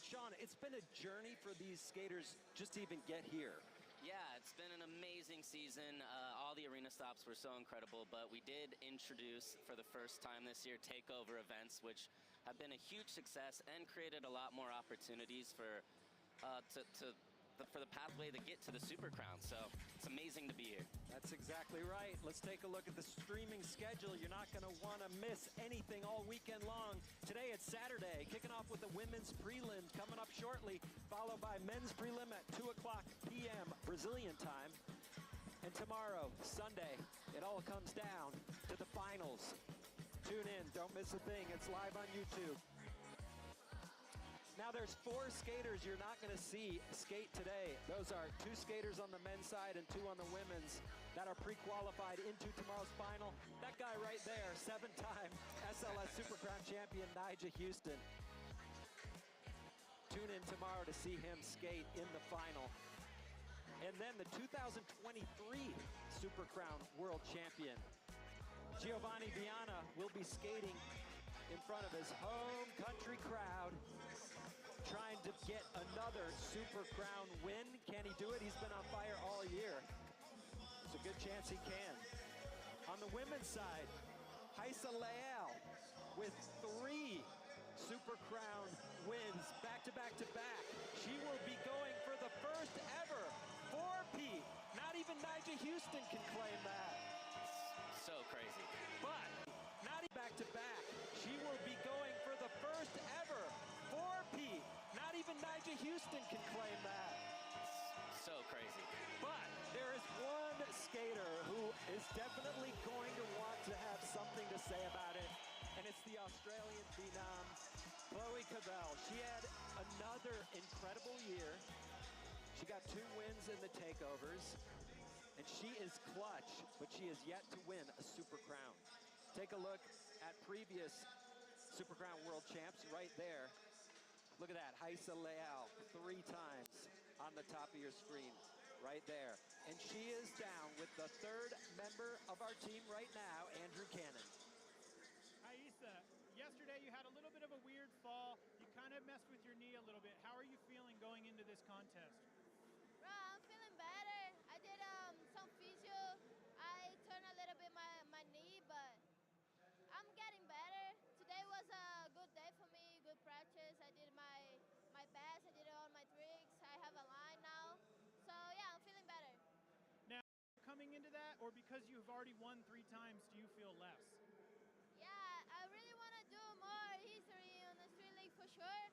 Sean, it's been a journey for these skaters just to even get here. Yeah, it's been an amazing season. All the arena stops were so incredible, but we did introduce for the first time this year takeover events, which have been a huge success and created a lot more opportunities for the pathway to get to the Super Crown. So it's amazing to be here. That's exactly right. Let's take a look at the streaming schedule. You're not going to want to miss anything all weekend long. Today it's Saturday, kicking off with the women's prelim coming up shortly, followed by men's prelim at 2:00 p.m. Brazilian time. And tomorrow, Sunday, it all comes down to the finals. Tune in, don't miss a thing. It's live on YouTube. Now there's 4 skaters you're not going to see skate today. Those are 2 skaters on the men's side and 2 on the women's that are pre-qualified into tomorrow's final. That guy right there, 7-time SLS Super Crown champion, Nyjah Huston. Tune in tomorrow to see him skate in the final. And then the 2023 Super Crown world champion, Giovanni Viana, will be skating in front of his home country crowd, trying to get another Super Crown win. Can he do it? He's been on fire all year. There's a good chance he can. On the women's side, Haisa Leal with 3 Super Crown wins back to back to back. She will be going for the first ever 4-peat. Not even Nyjah Huston can claim that. So crazy. But not back to back. She will be going for the first ever 4-peat. Not even Nyjah Huston can claim that. So crazy. But there is one skater who is definitely going to want to have something to say about it, and it's the Australian phenom, Chloe Cavell. She had another incredible year. She got 2 wins in the takeovers, and she is clutch, but she is yet to win a Super Crown. Take a look at previous Super Crown world champs right there. Look at that, Haisa Leal, 3 times on the top of your screen, right there. And she is down with the 3rd member of our team right now, Andrew Cannon. Haisa, yesterday you had a little bit of a weird fall. You kind of messed with your knee a little bit. How are you feeling going into this contest? Bro, I'm feeling better. I did some physio. I turned a little bit my knee, but I'm getting better. Today was a good day for me, good practice. I did my best, I did all my tricks. I have a line now. So yeah, I'm feeling better. Now, coming into that, or because you've already won 3 times, do you feel less? Yeah, I really want to do more history on the Street League for sure.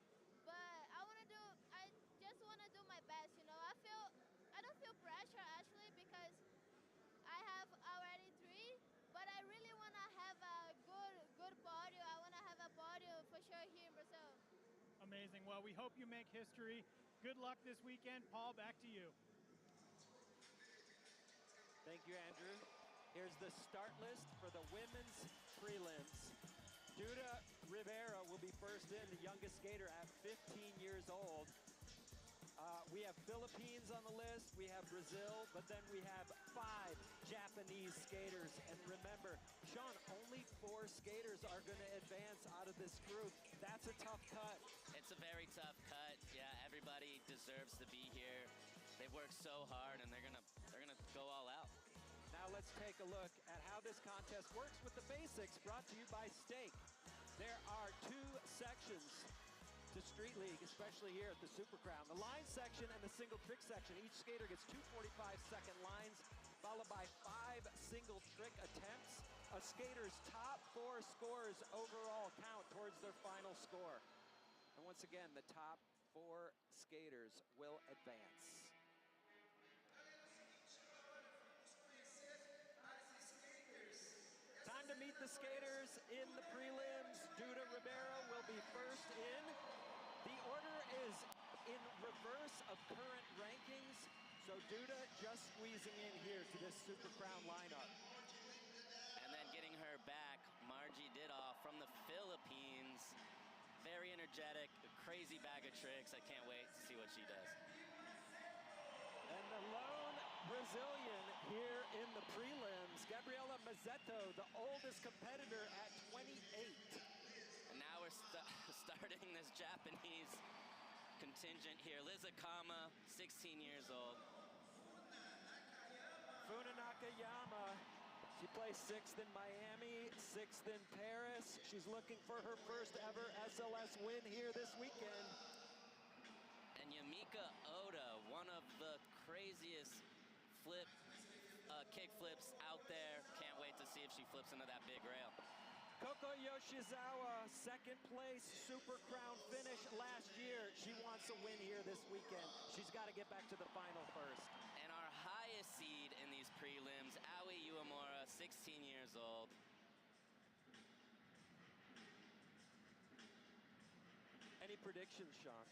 But I just want to do my best, you know. I don't feel pressure actually because I have already 3. But I really want to have a good podium. I want to have a podium for sure here in Brazil. Amazing. Well, we hope you make history. Good luck this weekend. Paul, back to you. Thank you, Andrew. Here's the start list for the women's prelims. Duda Rivera will be first in, the youngest skater at 15 years old. We have Philippines on the list, we have Brazil, but then we have 5 Japanese skaters. And remember, Sean, only 4 skaters are going to advance out of this group. That's a tough cut. It's a very tough cut. Yeah, everybody deserves to be here. They've worked so hard, and they're gonna go all out. Now let's take a look at how this contest works with the basics, brought to you by Stake. There are 2 sections to Street League, especially here at the Super Crown. The line section and the single trick section. Each skater gets 2 45-second lines, followed by 5 single trick attempts. A skater's top 4 scores overall count towards their final score. And once again, the top 4 skaters will advance. Time to meet the skaters in the prelims. Duda Rivera will be first in. The order is in reverse of current rankings, so Duda just squeezing in here to this Super Crown lineup. And then getting her back, Margie Didoff from the Philippines. Very energetic, a crazy bag of tricks. I can't wait to see what she does. And the lone Brazilian here in the prelims, Gabriela Mazzetto, the oldest competitor at 28. And now we're starting this Japanese contingent here. Lizakama, 16 years old. Funa Nakayama, she placed 6th in Miami, 6th in Paris. She's looking for her first ever SLS win here this weekend. And Yamika Oda, one of the craziest kick flips out there. Can't wait to see if she flips into that big rail. Koko Yoshizawa, 2nd place Super Crown finish last year. She wants a win here this weekend. She's got to get back to the final first. And our highest seed in these prelims, Aoi Uemura, 16 years old. Any predictions, Sean?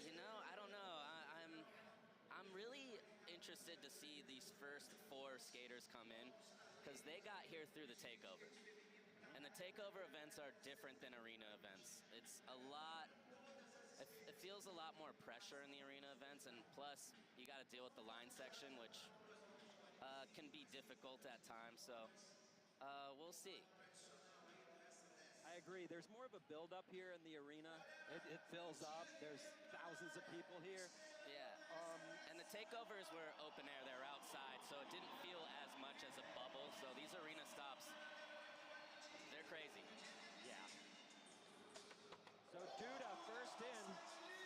You know, I don't know. I'm really interested to see these first 4 skaters come in, because they got here through the takeover. And the takeover events are different than arena events. It's a lot, it feels a lot more pressure in the arena events, and plus you got to deal with the line section, which can be difficult at times, so we'll see. I agree. There's more of a build-up here in the arena. It fills up. There's thousands of people here. Yeah. And the takeovers were open air. They're outside, so it didn't feel as much as a bubble. So these arena stops, they're crazy. Yeah. So Duda first in,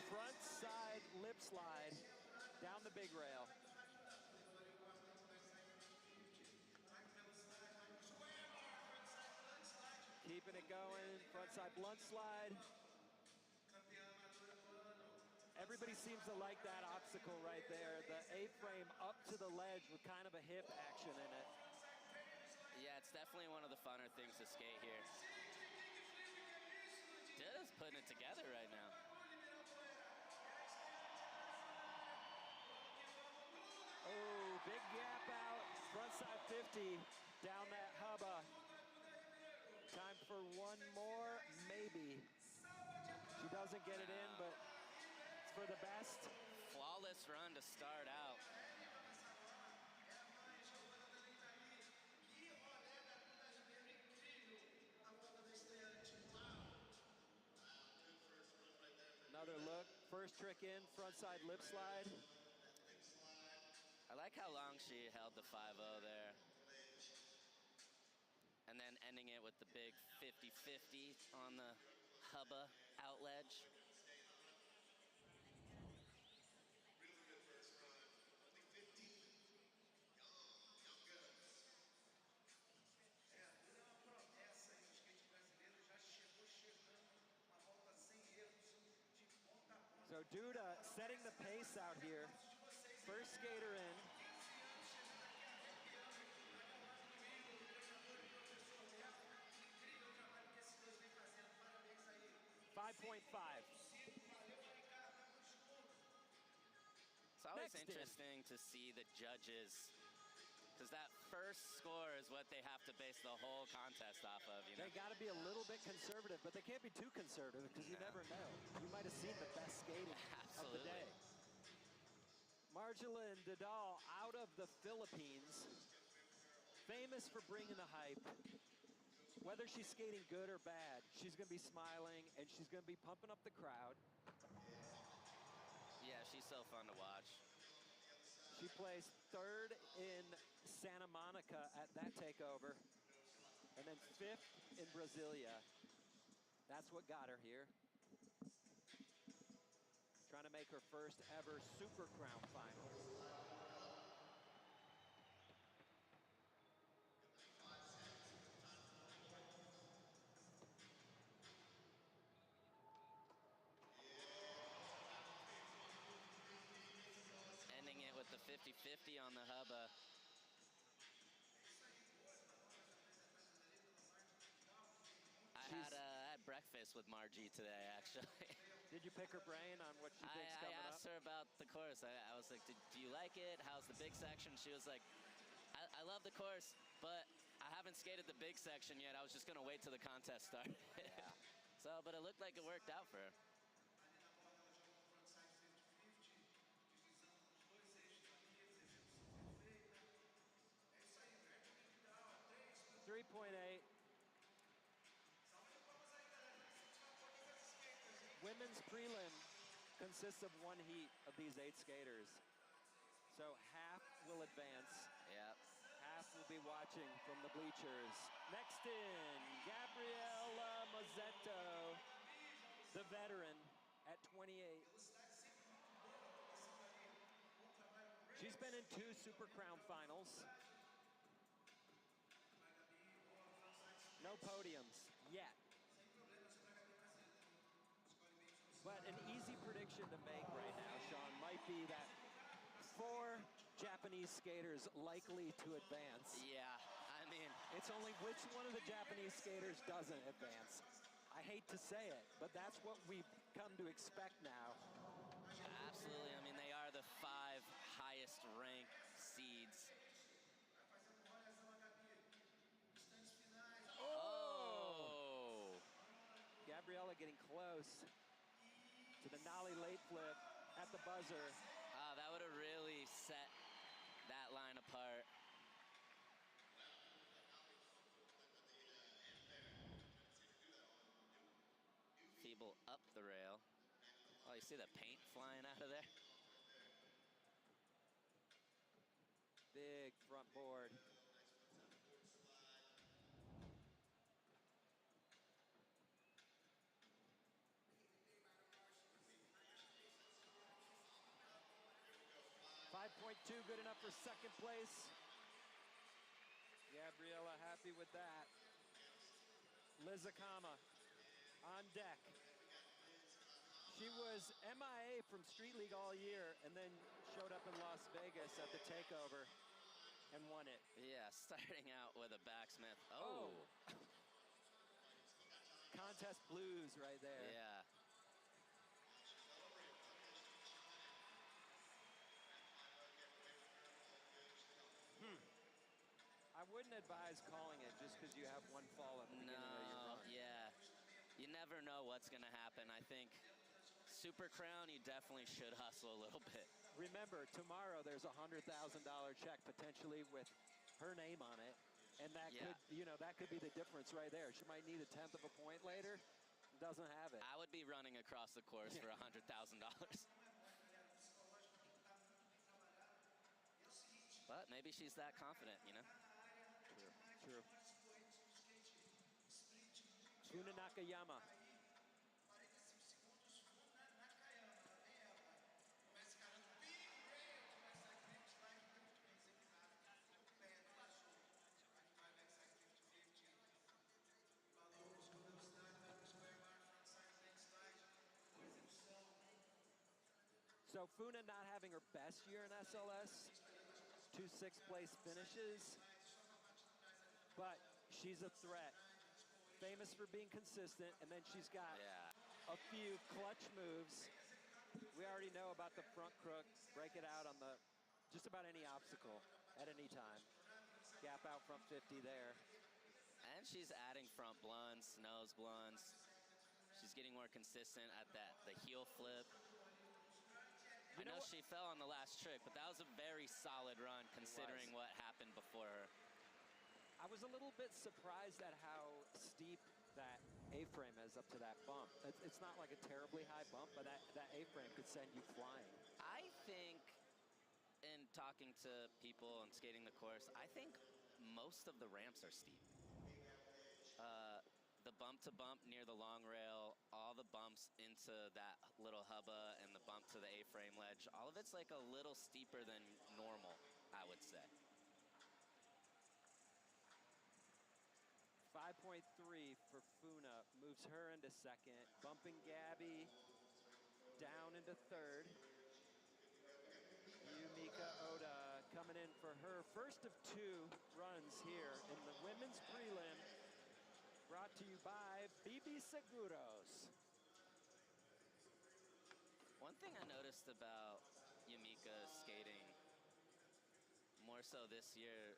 front side lip slide down the big rail. Keeping it going, front side blunt slide. Everybody seems to like that obstacle right there. The A-frame up to the ledge with kind of a hip action in it. Yeah, it's definitely one of the funner things to skate here. Duda's putting it together right now. Oh, big gap out, front side 50, down that hubba. Time for one more, maybe. She doesn't get it in, but it's for the best. Flawless run to start out. Another look, first trick in, front side lip slide. I like how long she held the 5-0 there. And then ending it with the big 50-50 on the hubba out ledge. So Duda setting the pace out here. First skater in. It's always Next interesting to see the judges, because that first score is what they have to base the whole contest off of, you know? They got to be a little bit conservative, but they can't be too conservative because you never know. You might have seen the best skating of the day. Marjolin Didal out of the Philippines, famous for bringing the hype. Whether she's skating good or bad, she's going to be smiling and she's going to be pumping up the crowd. Yeah, she's so fun to watch. She placed 3rd in Santa Monica at that takeover, and then 5th in Brasilia. That's what got her here. Trying to make her first ever Super Crown final. Ending it with the 50-50 on the hubba. I had breakfast with Margie today, actually. Did you pick her brain on what she thinks coming up? I asked her about the course. I was like, do you like it? How's the big section? She was like, I love the course, but I haven't skated the big section yet. I was just going to wait till the contest started. Yeah. So, but it looked like it worked out for her. 3.8. women's prelim consists of one heat of these 8 skaters. So half will advance. Yep. Half will be watching from the bleachers. Next in, Gabriela Mazzetto, the veteran at 28. She's been in 2 Super Crown finals. No podiums yet. But an easy prediction to make right now, Sean, might be that 4 Japanese skaters likely to advance. Yeah, I mean, It's only which one of the Japanese skaters doesn't advance. I hate to say it, but that's what we've come to expect now. absolutely. I mean, they are the 5 highest ranked seeds. Oh! Gabriella getting close to the nollie late flip at the buzzer. That would have really set that line apart. Feeble up the rail. Oh, you see the paint flying out of there? Big front board. .2 good enough for second place. Gabriella happy with that. Liz Akama on deck. She was MIA from Street League all year and then showed up in Las Vegas at the takeover and won it. Yeah, starting out with a backsmith. Oh. Contest blues right there. Yeah. I wouldn't advise calling it just because you have one fall at the beginning of your run. Yeah. You never know what's going to happen. I think Super Crown, you definitely should hustle a little bit. Remember, tomorrow there's a $100,000 check potentially with her name on it. And that could, that could be the difference right there. She might need a 1/10 of a point later. Doesn't have it. I would be running across the course for $100,000. But maybe she's that confident, you know? True. Funa Nakayama. So Funa not having her best year in SLS, 2 6th-place finishes, but she's a threat. Famous for being consistent, and then she's got a few clutch moves. We already know about the front crook, break it out on the just about any obstacle at any time. Gap out front 50 there. And she's adding front blunts, nose blunts. She's getting more consistent at the heel flip. I know she fell on the last trick, but that was a very solid run considering what happened before her. I was a little bit surprised at how steep that A-frame is up to that bump. It's not like a terribly high bump, but that A-frame could send you flying. I think, in talking to people and skating the course, I think most of the ramps are steep. The bump to bump near the long rail, all the bumps into that little hubba and the bump to the A-frame ledge, all of it's like a little steeper than normal, I would say. 5.3 for Funa, moves her into second. Bumping Gabby down into third. Yumika Oda coming in for her first of 2 runs here in the women's prelim. Brought to you by BB Seguros. One thing I noticed about Yumika's skating, more so this year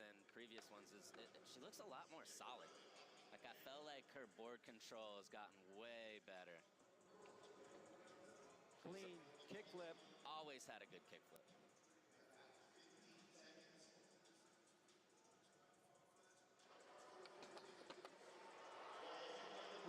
than previous ones, is she looks a lot more solid. Like, I felt like her board control has gotten way better. Clean kickflip. Always had a good kickflip.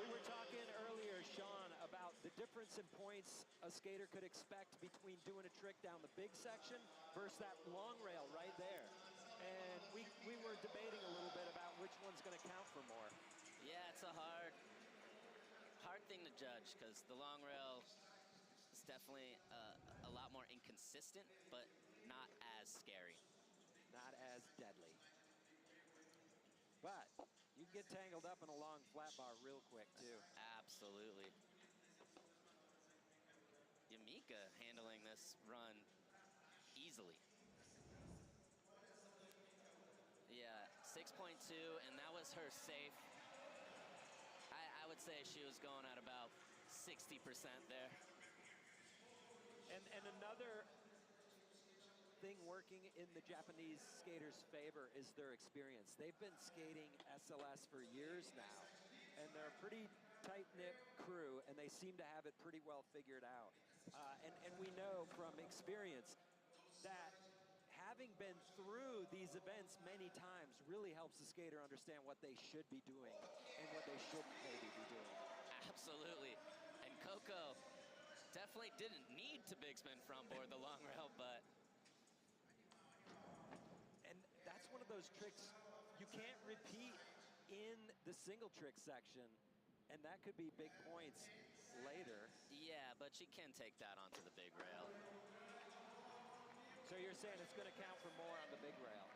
We were talking earlier, Sean, about difference in points a skater could expect between doing a trick down the big section versus that long rail right there. And we were debating a little bit about which one's going to count for more. Yeah, it's a hard thing to judge because the long rail is definitely a lot more inconsistent, but not as scary. Not as deadly. But you can get tangled up in a long flat bar real quick, too. Absolutely. Yamika handling this run easily. Yeah, 6.2, and that was her safe. I would say she was going at about 60% there. And another thing working in the Japanese skaters' favor is their experience. They've been skating SLS for years now, and they're a pretty tight-knit crew, and they seem to have it pretty well figured out. And we know from experience that having been through these events many times really helps the skater understand what they should be doing and what they shouldn't maybe be doing. Absolutely. And Coco definitely didn't need to big spin front board the long rail, but... And that's one of those tricks you can't repeat in the single trick section, and that could be big points later. Yeah, but she can take that onto the big rail. So you're saying it's going to count for more on the big rail?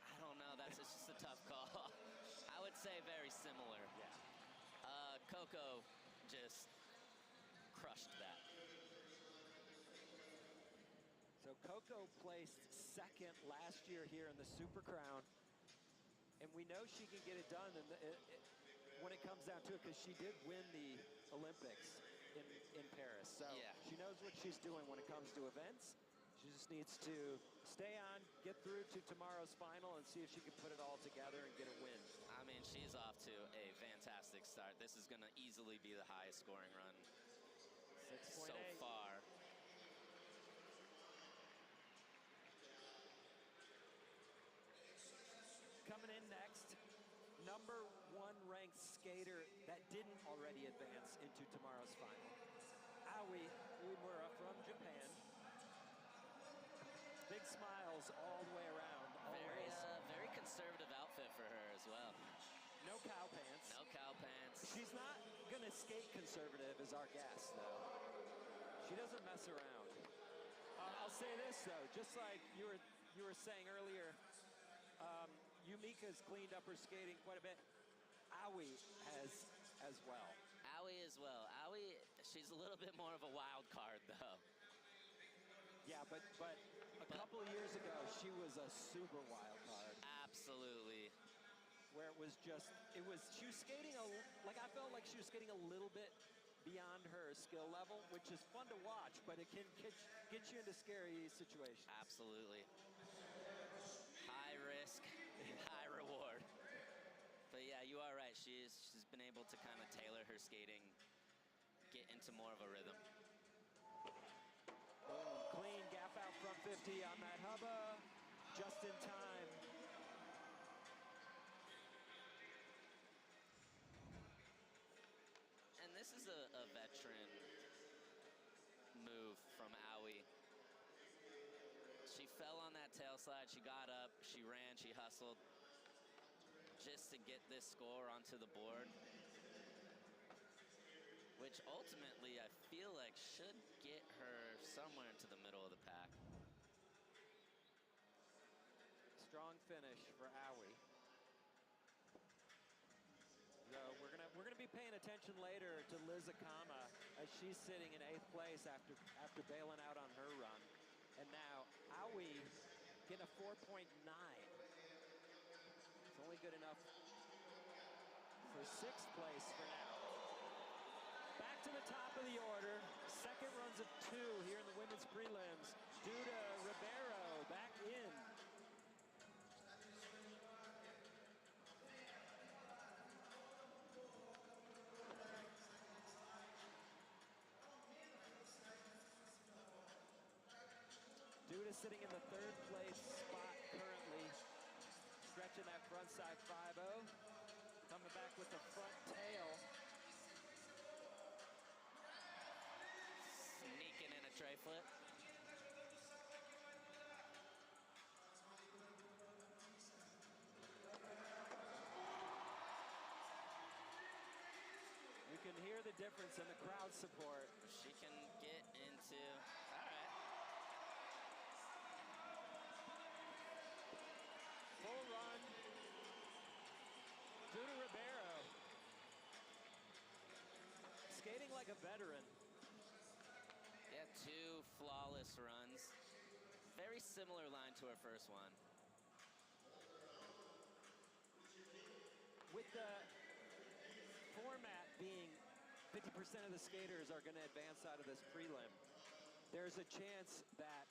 I don't know. That's just a tough call. I would say very similar. Yeah. Coco just crushed that. So Coco placed second last year here in the Super Crown, and we know she can get it done when it comes down to it, because she did win the Olympics in Paris. So yeah, she knows what she's doing when it comes to events. She just needs to stay on, get through to tomorrow's final, and see if she can put it all together and get a win. I mean, she's off to a fantastic start. This is going to easily be the highest scoring run 6.8 so far. Coming in next, number 1 ranked skater that didn't already advance into tomorrow's final, Aoi Uemura from Japan. Big smiles all the way around, always. Very conservative outfit for her as well. No cow pants. No cow pants. She's not gonna skate conservative as our guest, though. She doesn't mess around. I'll say this though, just like you were saying earlier, Yumika's cleaned up her skating quite a bit. Aoi has as well. Aoi as well. Aoi, she's a little bit more of a wild card though. Yeah, but a couple of years ago, she was a super wild card. Absolutely. Where it was just, she was skating, I felt like she was skating a little bit beyond her skill level, which is fun to watch, but it can get you into scary situations. Absolutely. High risk, high reward. But yeah, you are right. She's been able to kind of tailor her skating, get into more of a rhythm. Boom, clean gap out front 50 on that hubba, just in time. And this is a veteran move from Aoi. She fell on that tail slide, she got up, she ran, she hustled just to get this score onto the board, which ultimately I feel like should get her somewhere into the middle of the pack. Strong finish for Aoi. So we're gonna be paying attention later to Liz Akama as she's sitting in 8th place after bailing out on her run. And now Aoi getting a 4.9. It's only good enough for 6th place for now. Back to the top of the order. Second runs of 2 here in the women's prelims. Duda Ribeiro back in. Duda sitting in the 3rd place spot currently, stretching that front side 5-0, coming back with the front tail. can hear the difference in the crowd support. She can get into, all right. Full run. Duda Ribeiro. Skating like a veteran. Yeah, 2 flawless runs. Very similar line to her first one. With the format being 50% of the skaters are going to advance out of this prelim, there's a chance that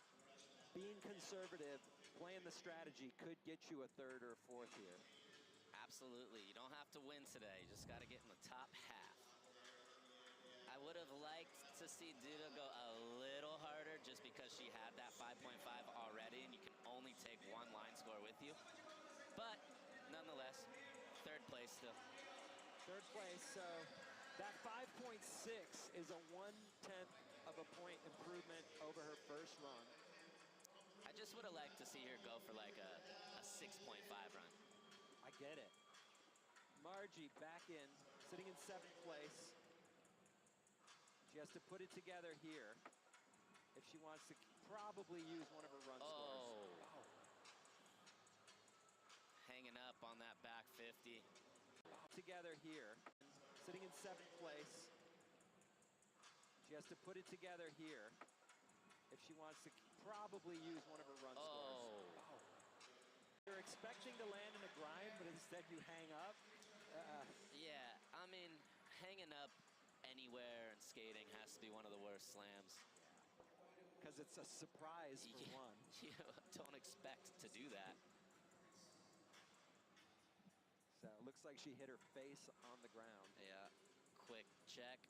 being conservative, playing the strategy, could get you a 3rd or 4th here. Absolutely. You don't have to win today. You just got to get in the top half. I would have liked to see Duda go a little harder just because she had that 5.5 already, and you can only take 1 line score with you. But nonetheless, 3rd place still. 3rd place, so that 5.6 is a 1/10 of a point improvement over her first run. I just would have liked to see her go for like a 6.5 run. I get it. Margie back in, sitting in 7th place. She has to put it together here if she wants to probably use one of her run scores. Oh. Hanging up on that back 50. Together here, sitting in 7th place. She has to put it together here if she wants to probably use one of her run scores. You're expecting to land in a grind, but instead you hang up. Yeah, I mean, hanging up anywhere in skating has to be one of the worst slams. Because it's a surprise for one. You don't expect to do that. So it looks like she hit her face on the ground. Yeah, quick check.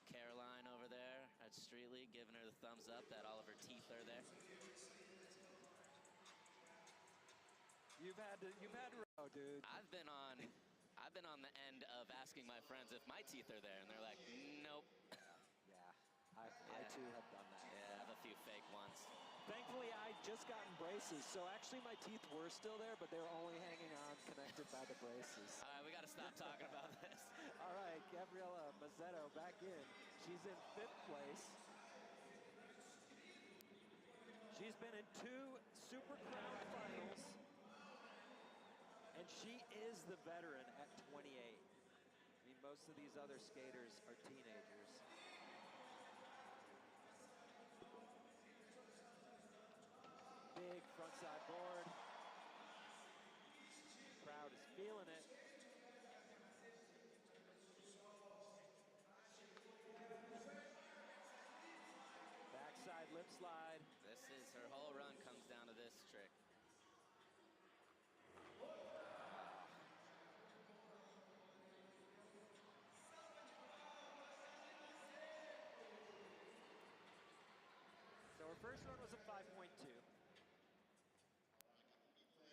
Caroline over there at Street League giving her the thumbs up that all of her teeth are there. You've had to, oh, dude. I've been on the end of asking my friends if my teeth are there, and they're like, nope. Yeah, I too have done that. Yeah, I have a few fake ones. Thankfully, I just gotten braces, so actually my teeth were still there, but they were only hanging on connected by the braces. All right, we got to stop talking about this. All right, Gabriela Mazzetto back in. She's in 5th place. She's been in 2 Super Crown finals, and she is the veteran at 28. I mean, most of these other skaters are teenagers. Big frontside board. Crowd is feeling it. Backside lip slide. This is her whole run comes down to this trick. So her first run was a 5.2.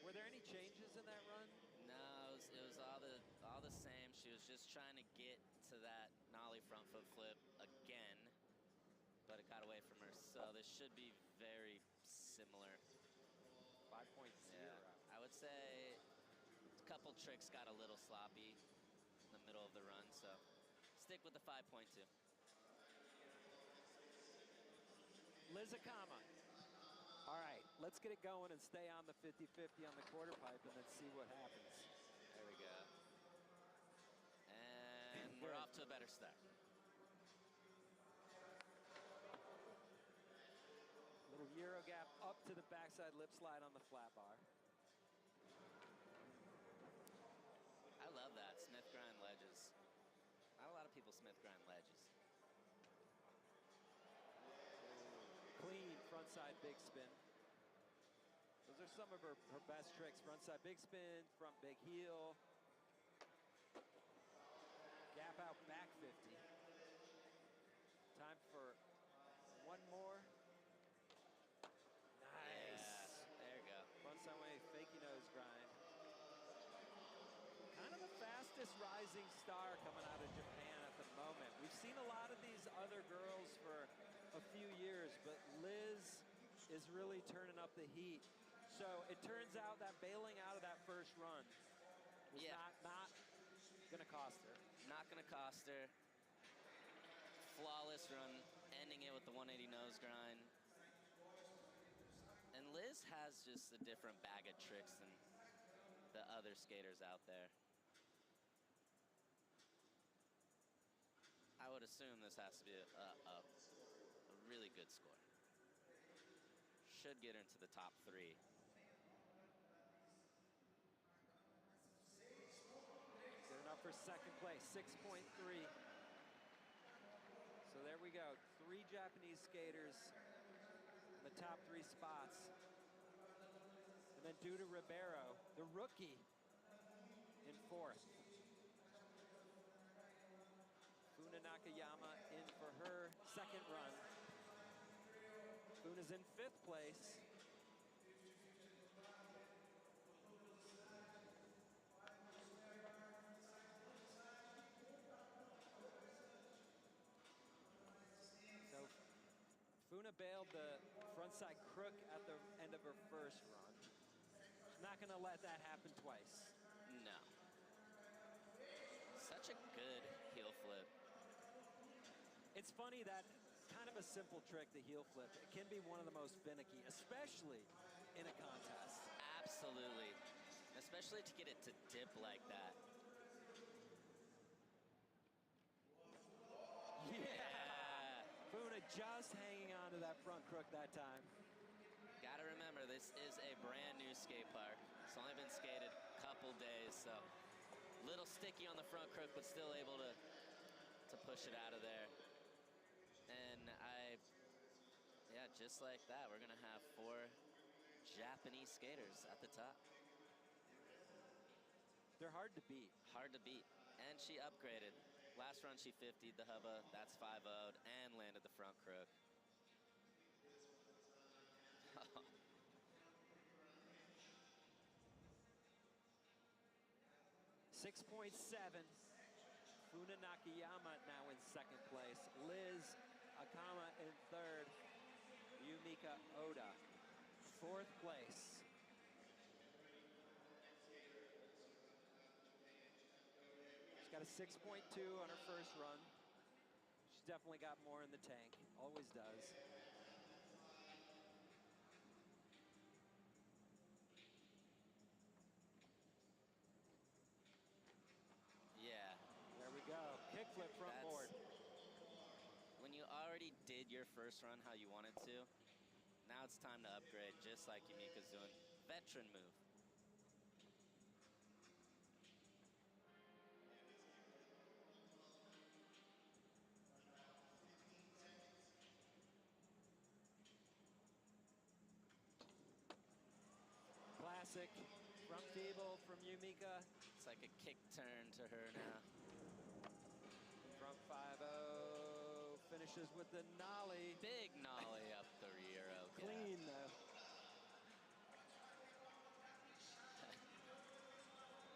Were there any changes in that run? No, it was all the same. She was just trying to get to that nollie front foot flip again, but it got away from her. So this should be very similar. 5.0. Yeah, I would say a couple tricks got a little sloppy in the middle of the run, so stick with the 5.2. Liz Akama. All right, let's get it going and stay on the 50-50 on the quarter pipe and then see what happens. There we go. And we're off to a better start. Little Euro gap up to the backside lip slide on the flat bar. I love that, Smith grind ledges. Not a lot of people Smith grind ledges. Clean frontside big spin. Those are some of her best tricks. Frontside big spin, front big heel. Gap out back 50. Time for one more. Nice. Yeah, there you go. Frontside way, fakey nose grind. Kind of the fastest rising star coming out of Japan at the moment. We've seen a lot of these other girls for a few years, but Liz is really turning up the heat. So it turns out that bailing out of that first run was not going to cost her. Not gonna cost her. Flawless run, ending it with the 180 nose grind. And Liz has just a different bag of tricks than the other skaters out there. I would assume this has to be a really good score. Should get into the top 3. Good enough for second place, 6.3. So there we go, 3 Japanese skaters in the top 3 spots. And then Duda Ribeiro, the rookie, in 4th. Funa Nakayama in for her second run. Funa's in 5th place. So Funa bailed the frontside crook at the end of her first run. She's not gonna let that happen twice. No. Such a good heel flip. It's funny that kind of a simple trick, the heel flip, it can be one of the most finicky, especially in a contest. Absolutely. Especially to get it to dip like that. Yeah. Funa just hanging on to that front crook that time. Gotta remember, this is a brand new skate park. It's only been skated a couple days, so a little sticky on the front crook, but still able to push it out of there. And yeah, just like that, we're gonna have 4 Japanese skaters at the top. They're hard to beat. Hard to beat. And she upgraded. Last run she 50'd the hubba, that's 5-0'd, and landed the front crook. 6.7. Funa Nakayama now in 2nd place. Liz Akama in 3rd. Yumika Oda, 4th place. She's got a 6.2 on her first run. She's definitely got more in the tank, always does. Yeah. There we go, kickflip front board. When you already did your first run how you wanted to, now it's time to upgrade, just like Yumika's doing. Veteran move. Classic front feeble from Yumika. It's like a kick turn to her now. Front 5-0, finishes with the nollie. Big nollie up the rear. Clean though.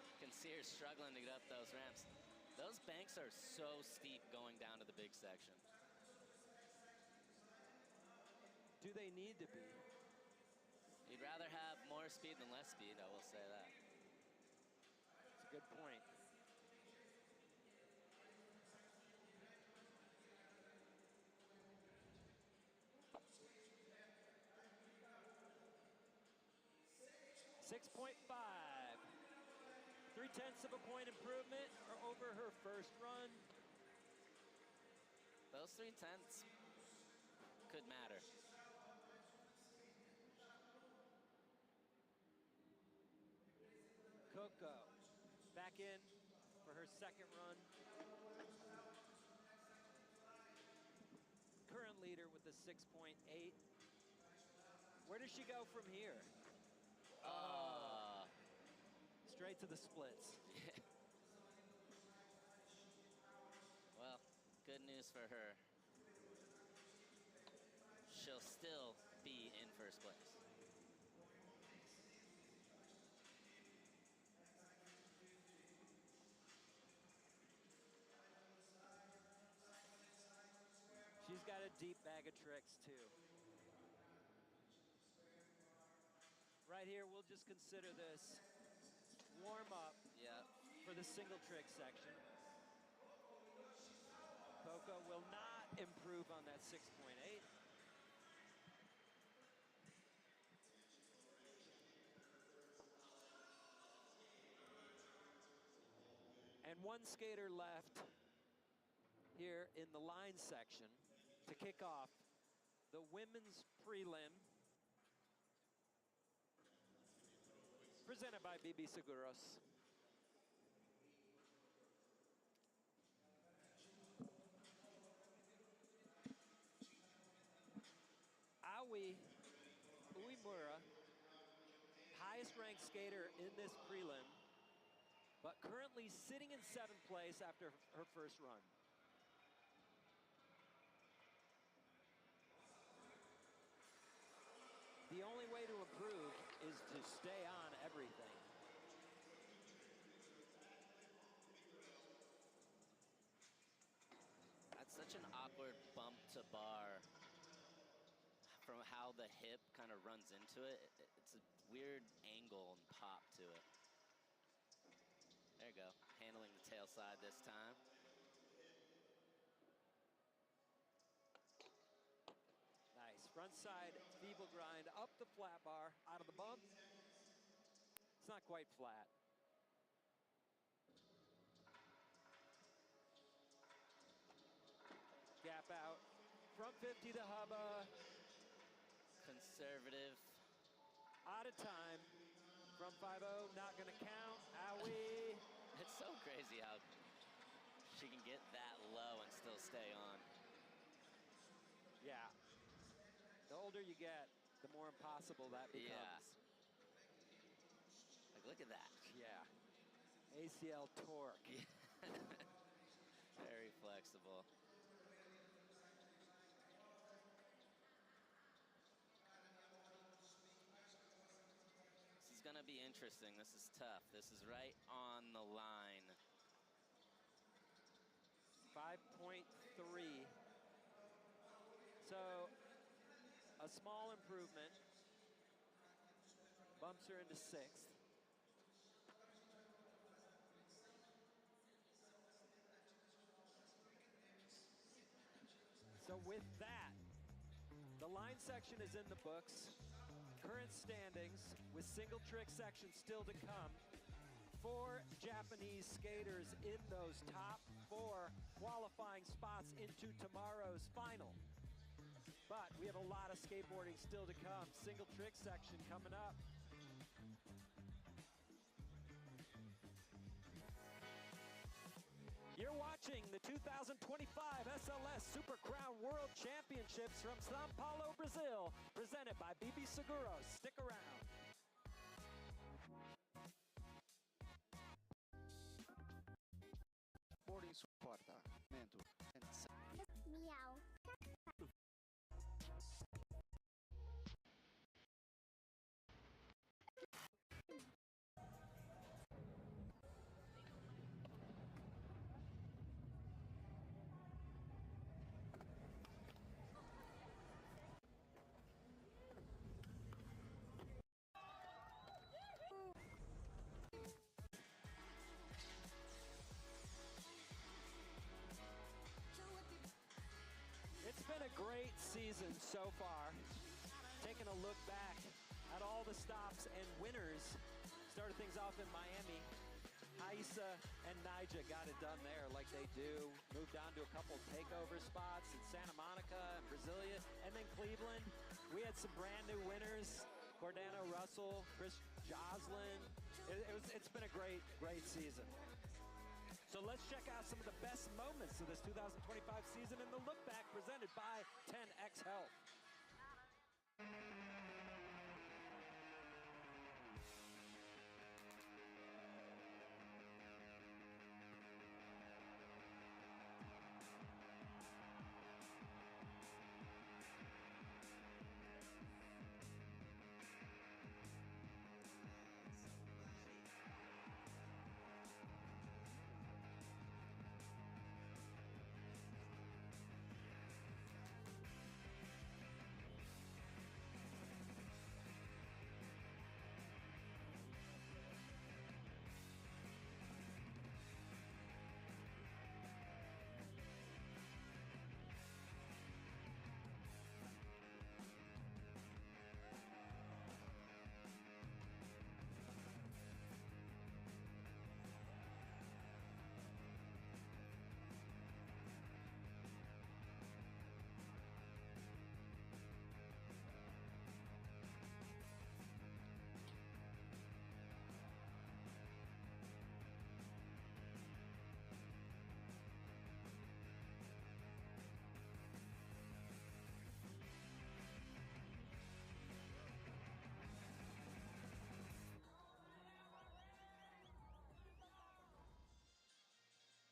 You can see her struggling to get up those ramps. Those banks are so steep going down to the big section. Do they need to be? You'd rather have more speed than less speed, I will say that. That's a good point. .5. 0.3 of a point improvement over her first run. Those 0.3 could matter. Coco back in for her second run. Current leader with the 6.8. Where does she go from here? Straight to the splits. Well, good news for her. She'll still be in first place. She's got a deep bag of tricks too. Right here, we'll just consider this warm up Yeah. for the single trick section. improve on that 6.8. And one skater left here in the line section to kick off the women's prelim, presented by BB Seguros. Aoi Uemura, highest ranked skater in this prelim, but currently sitting in 7th place after her first run. The only way to improve is to stay on everything. That's such an awkward bump to bar from how the hip kind of runs into it. It's a weird angle and pop to it. There you go, handling the tail side this time. Nice, front side feeble grind up the flat bar, out of the bump. It's not quite flat. Gap out, front 50 to hubba. Conservative. Out of time, front 5-0, not gonna count, Aoi. It's so crazy how she can get that low and still stay on. Yeah, the older you get, the more impossible that becomes. Yeah. Like, look at that. Yeah, ACL torque. Very flexible. This is gonna be interesting. This is tough. This is right on the line. 5.3. So, a small improvement. Bumps her into 6th. So with that, the line section is in the books. Current standings with single trick section still to come. 4 Japanese skaters in those top 4 qualifying spots into tomorrow's final. But we have a lot of skateboarding still to come. Single trick section coming up. You're watching the 2025 SLS Super Crown World Championships from São Paulo, Brazil, presented by BB Seguros. Stick around. Boarding suporta. Meow. It's been a great season so far. Taking a look back at all the stops and winners. Started things off in Miami. Haisa and Nyjah got it done there like they do. Moved on to a couple takeover spots in Santa Monica and Brasilia, and then Cleveland. We had some brand new winners. Cordano Russell, Chris Joslin. It's been a great season. So let's check out some of the best moments of this 2025 season in the Look Back presented by 10X Health.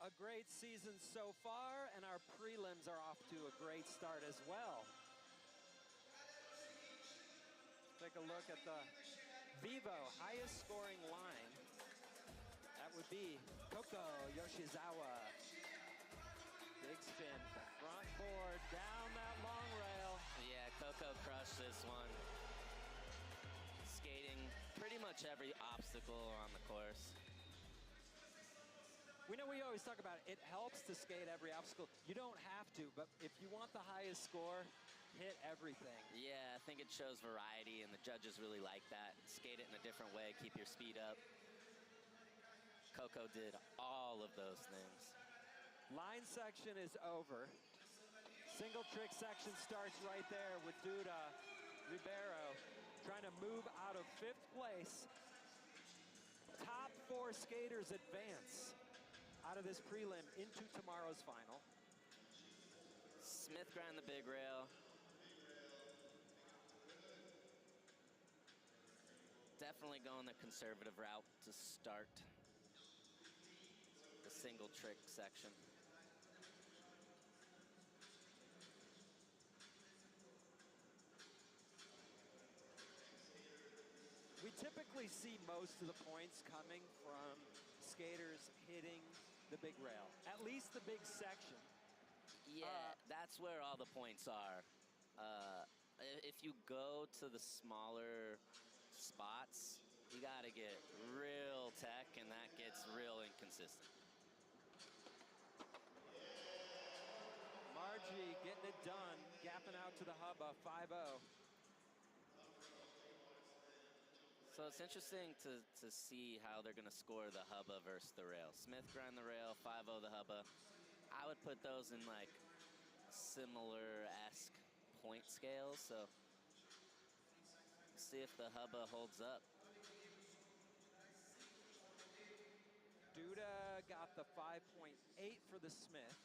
a great season so far, and our prelims are off to a great start as well. Take a look at the Vivo highest scoring line. That would be Coco Yoshizawa. Big spin, front board, down that long rail. Yeah, Coco crushed this one. Skating pretty much every obstacle on the course. We know we always talk about it helps to skate every obstacle. You don't have to, but if you want the highest score, hit everything. Yeah, I think it shows variety, and the judges really like that. Skate it in a different way, keep your speed up. Coco did all of those things. Line section is over. Single trick section starts right there with Duda Ribeiro trying to move out of 5th place. Top 4 skaters advance out of this prelim into tomorrow's final. Smith grind the big rail. Definitely going the conservative route to start the single trick section. We typically see most of the points coming from skaters hitting the big rail, at least the big section. Yeah, that's where all the points are. If you go to the smaller spots, you gotta get real tech, and that gets real inconsistent. Margie getting it done, gapping out to the hubba, 5-0. So it's interesting to see how they're gonna score the hubba versus the rail. Smith grind the rail, 5-0 the hubba. I would put those in like similar-esque point scales, so see if the hubba holds up. Duda got the 5.8 for the Smith.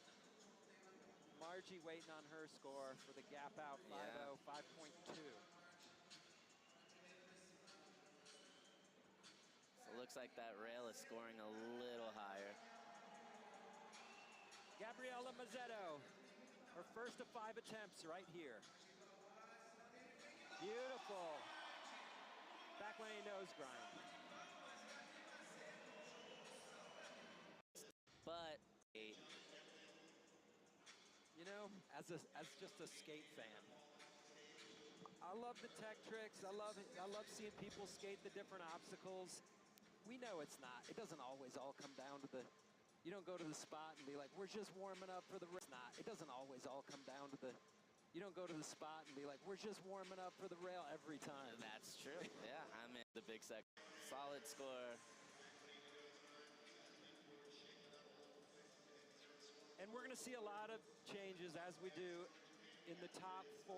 Margie waiting on her score for the gap out, 5-0, Yeah. 5.2. So it looks like that rail is scoring a little higher. Gabriela Mazzetto, her first of 5 attempts right here. Beautiful. Backlane nose grind. But You know, as just a skate fan, I love the tech tricks. I love seeing people skate the different obstacles. We know it's not. It doesn't always all come down to the. You don't go to the spot and be like, we're just warming up for the rail. It's not. It doesn't always all come down to the. You don't go to the spot and be like, we're just warming up for the rail every time. that's true. Yeah, I'm in the big section. Solid score. And we're going to see a lot of changes as we do in the top 4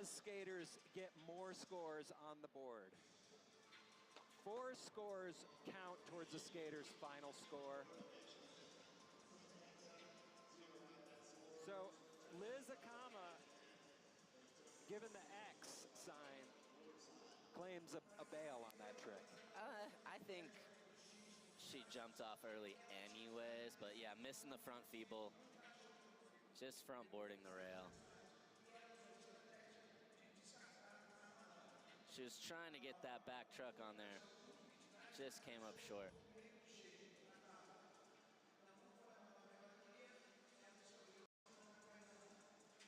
as skaters get more scores on the board. 4 scores count towards the skater's final score. So Liz Akama, given the X sign, claims a bail on that trick. I think she jumped off early anyways, but yeah, missing the front feeble, just front boarding the rail. She was trying to get that back truck on there, just came up short.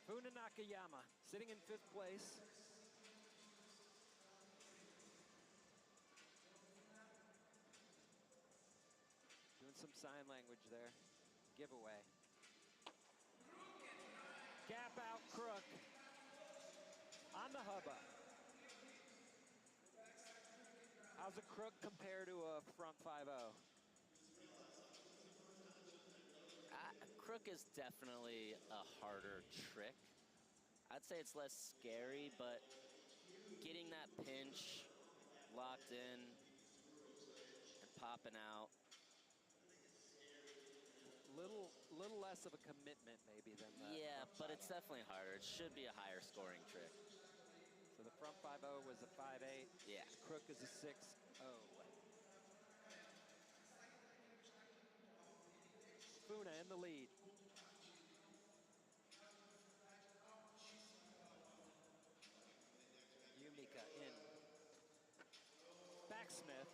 Funa Nakayama sitting in 5th place. Doing some sign language there. Giveaway. Gap out crook on the hubba. How's a crook compare to a front 5-0? Crook is definitely a harder trick. I'd say it's less scary, but getting that pinch locked in and popping out. Little less of a commitment maybe than that. Yeah, but it's definitely harder. It should be a higher scoring trick. So the front 5-0 was a 5-8. Yeah. Crook is a 6-0. Funa in the lead. Yumika in. Backsmith.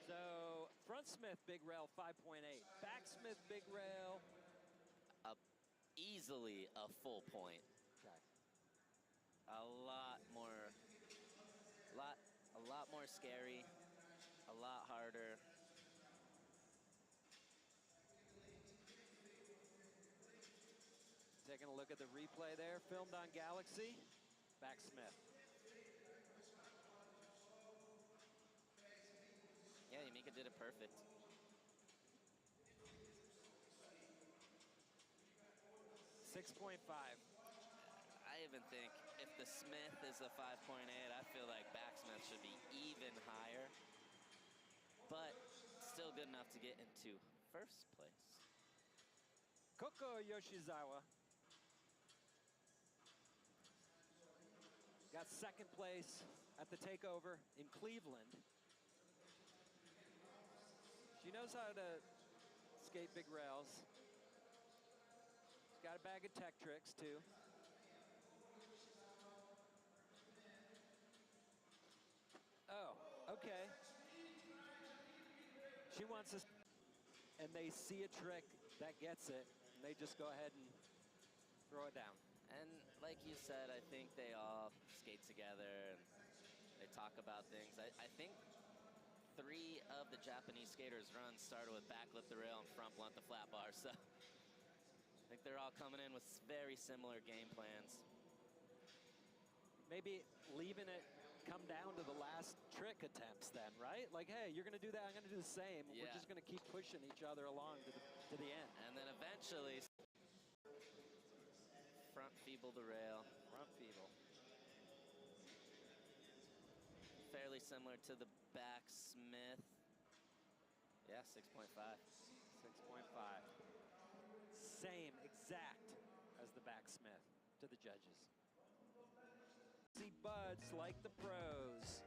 So front Smith, big rail, 5.8. Backsmith, big rail. Easily a full point. Okay. A lot more scary, a lot harder. Taking a look at the replay there, filmed on Galaxy. Backsmith. Yeah, Yumika did it perfect. 6.5. I even think if the Smith is a 5.8, I feel like Backsmith should be even higher. But still good enough to get into first place. Koko Yoshizawa got second place at the takeover in Cleveland. She knows how to skate big rails. She's got a bag of tech tricks too. Oh, okay. She wants us, and they see a trick that gets it, and they just go ahead and throw it down. And like you said, I think they all skate together and they talk about things. I think 3 of the Japanese skaters' runs started with backlip the rail and front blunt the flat bar. So I think they're all coming in with very similar game plans. Maybe leaving it come down to the last trick attempts then, right? Like, hey, you're going to do that, I'm going to do the same. Yeah. We're just going to keep pushing each other along to the end. And then eventually, front feeble the rail. Front feeble. Fairly similar to the Backsmith. Yeah, 6.5. 6.5. Same exact as the Backsmith to the judges. See buds like the pros.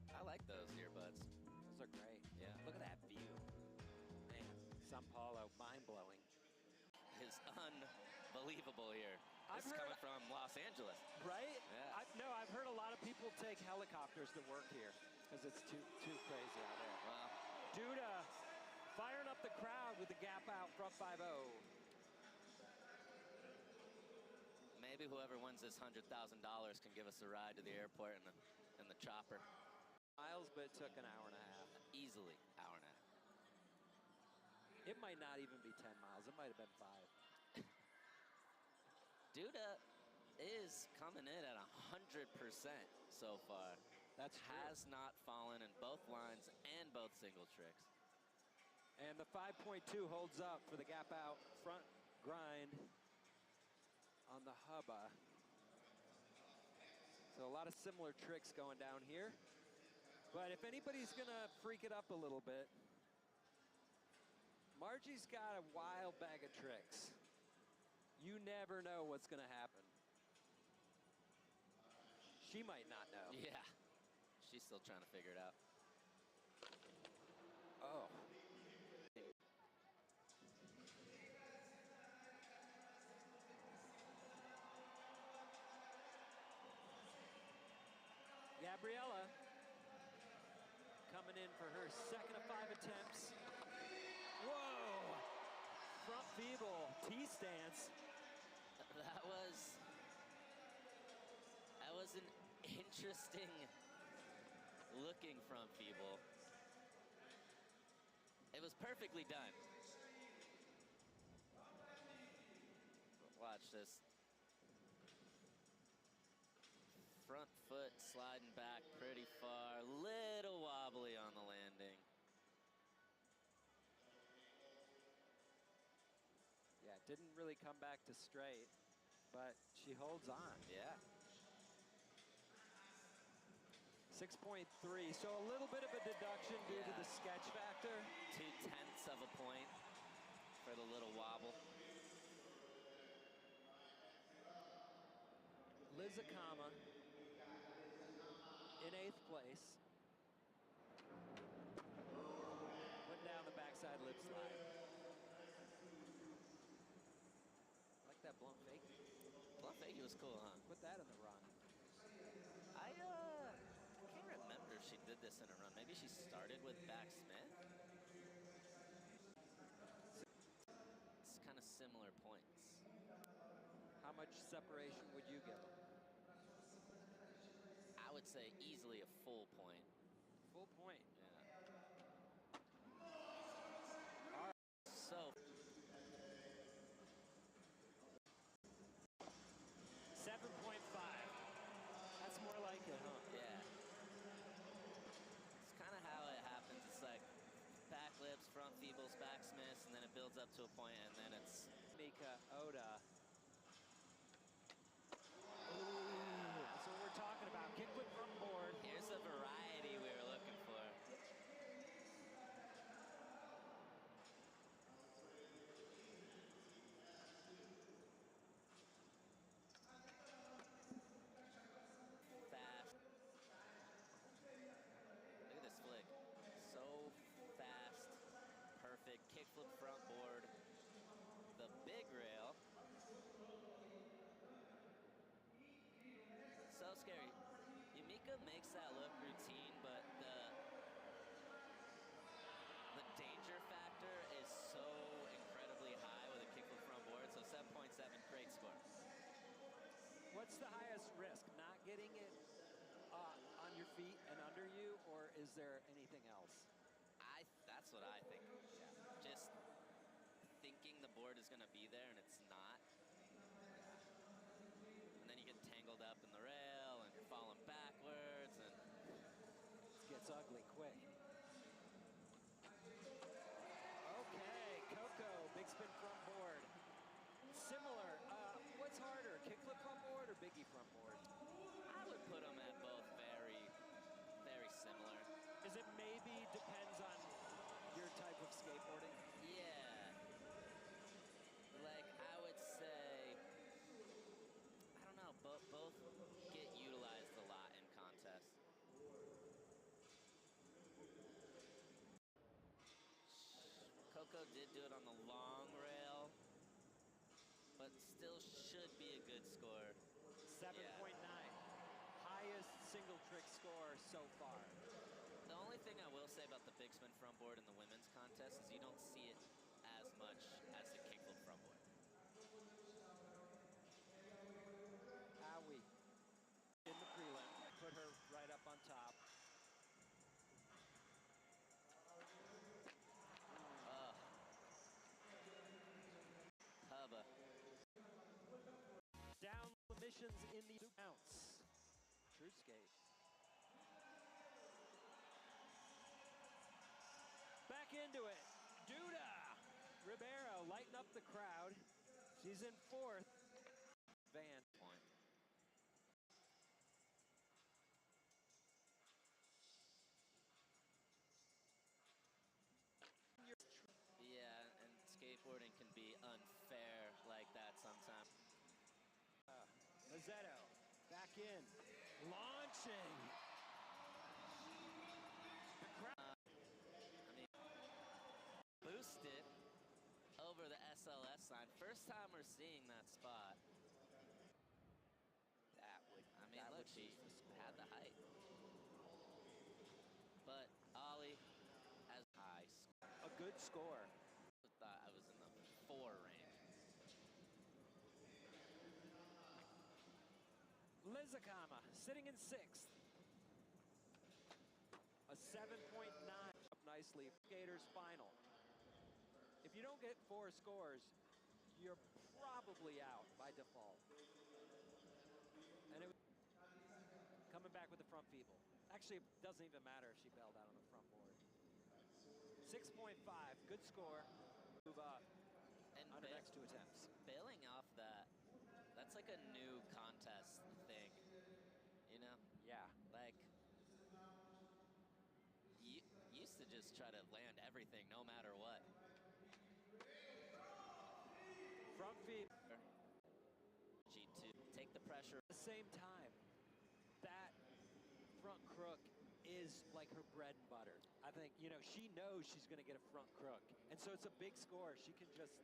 I like those earbuds. Those are great. Yeah. Look at that view. Man, Sao Paulo, mind-blowing. Is unbelievable here. I've This is heard- coming from Los Angeles. Right? Yeah. I've heard a lot of people take helicopters to work here because it's too crazy out there. Wow. Duda firing up the crowd with the gap out front 5-0. Maybe whoever wins this $100,000 can give us a ride to the airport in the chopper. Miles, but it took an hour and a half. Easily, hour and a half. It might not even be 10 miles. It might have been 5. Duda is coming in at 100% so far. That's true. Has not fallen in both lines and both single tricks. And the 5.2 holds up for the gap out front grind on the hubba. So a lot of similar tricks going down here. But if anybody's gonna freak it up a little bit, Margie's got a wild bag of tricks. You never know what's gonna happen. She might not know. Yeah, she's still trying to figure it out. Oh. Gabriella coming in for her second of 5 attempts. Whoa! Front feeble T-stance. That was an interesting looking front feeble. It was perfectly done. Watch this. Front foot sliding back pretty far, little wobbly on the landing. Yeah, didn't really come back to straight, but she holds on. Yeah. 6.3, so a little bit of a deduction due to the sketch factor. 0.2 of a point for the little wobble. Liz Akama in 8th place. Putting down the backside lip slide. Like that blunt fakie. Blunt fakie was cool, huh? Put that in the run. I can't remember if she did this in a run. Maybe she started with back Smith? It's kind of similar points. How much separation would you give them? I would say easily a full point. Full point. Yeah. All right. So 7.5. That's more like it, huh? yeah. It's kind of how it happens. It's like back lips, front feebles, back smiths, and then it builds up to a point, and then it's Mika Oda. Ooh, that's what we're talking about. Kickflip front board. here's the variety we were looking for. Fast. Look at this flick. So fast. Perfect. Kickflip front board. The big rail. So scary. Yumika makes that look routine, but the danger factor is so incredibly high with a kickflip front board. So 7.7, great score. What's the highest risk? Not getting it on your feet and under you, or is there anything else? That's what I think. Yeah. Just thinking the board is going to be there and it's not. And then you get tangled up in the rail and you're falling backwards and It gets ugly quick. Okay, Coco, big spin front board. Similar. What's harder, kickflip front board or biggie front board? I would put them at both very, very similar. Is it maybe depends on your type of skateboarding? Yeah. Like I would say, I don't know, both get utilized a lot in contests. Coco did do it on the long rail, but still should be a good score. 7.9. Highest single trick score so far. The only thing I will say about the big spin front board in the women's contest is you don't see it as much as the kickflip front board. Owie. In the prelim, put her right up on top. Hubba. Down missions in the bounce. True skate. Back into it. Duda. Ribeiro lighten up the crowd. She's in 4th. Van. Point. Yeah, and skateboarding can be unfair like that sometimes. Mazzetto back in. Launching. The crowd. I mean, boosted over the SLS sign. First time we're seeing that spot. That would. I mean, that look, would she choose the score. had the height. But Ollie has high score. A good score. I thought I was in the 4 range. Lizakama sitting in 6th. A 7.9 up nicely. Skaters final. If you don't get 4 scores, you're probably out by default. And it was coming back with the front feeble. Actually, it doesn't even matter if she bailed out on the front board. 6.5, good score. Move up And on her next 2 attempts. bailing off that's like a new contest thing. You know? Yeah. Like, you used to just try to land everything no matter what. Front feeble. G2, take the pressure. At the same time, that front crow is like her bread and butter. I think, you know, she knows she's going to get a front crook. And so it's a big score. She can just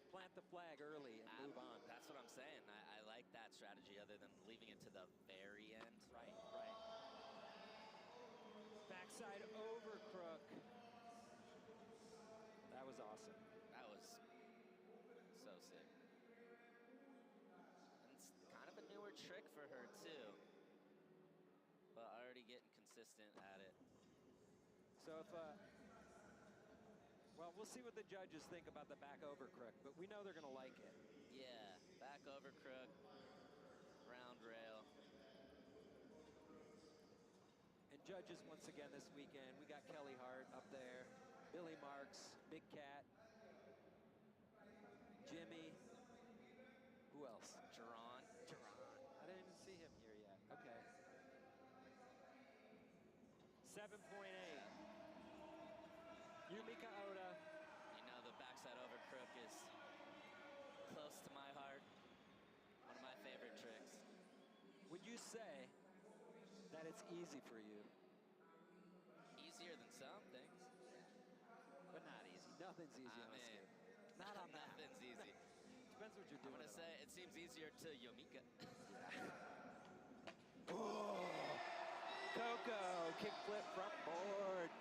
plant the flag early and move on. That's what I'm saying. I like that strategy other than leaving it to the very end. Right, right. Backside over crook. That was awesome. That was so sick. And it's kind of a newer trick for her, too. But already getting consistent at it. So if, well, we'll see what the judges think about the back over crook, but we know they're going to like it. Yeah, back over crook, round rail. And judges once again this weekend, we got Kelly Hart up there, Billy Marks, Big Cat, Jimmy, who else? Jerron. I didn't even see him here yet. Okay. 7.8. Yumika Oda. You know the backside over crook is close to my heart. One of my favorite tricks. Would you say that it's easy for you? Easier than some things. But not easy. Nothing's easy on a skate. Not on that. Nothing's easy. Depends what you're I'm doing. going to say it seems easier to Yomika. Oh! Coco, kickflip front board.